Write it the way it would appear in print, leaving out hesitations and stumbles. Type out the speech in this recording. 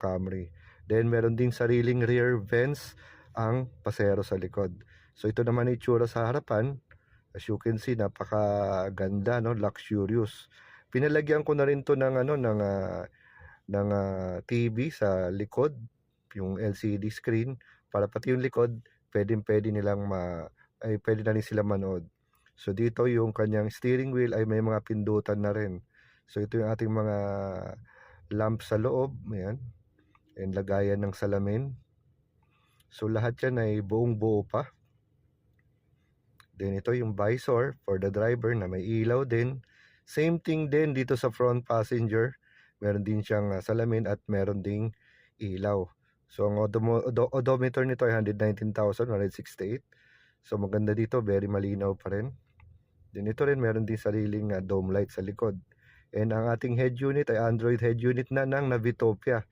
Camry. Then meron ding sariling rear vents ang pasahero sa likod. So ito naman itsura sa harapan. As you can see, napakaganda, no, luxurious. Pinalagyan ko na rin to ng TV sa likod, yung LCD screen, para pati yung likod pwede pwede na rin sila manood. So dito yung kanyang steering wheel ay may mga pindutan na rin. So ito yung ating mga lamp sa loob, ayan, and lagayan ng salamin. So lahat yan ay buong buo pa. Then ito yung visor for the driver na may ilaw din. Same thing din dito sa front passenger. Meron din siyang salamin at meron ding ilaw. So ang odometer nito ay 119,168. So maganda dito, very malinaw pa rin. Then ito rin, meron din sariling dome light sa likod. And ang ating head unit ay Android head unit na ng Navitopia.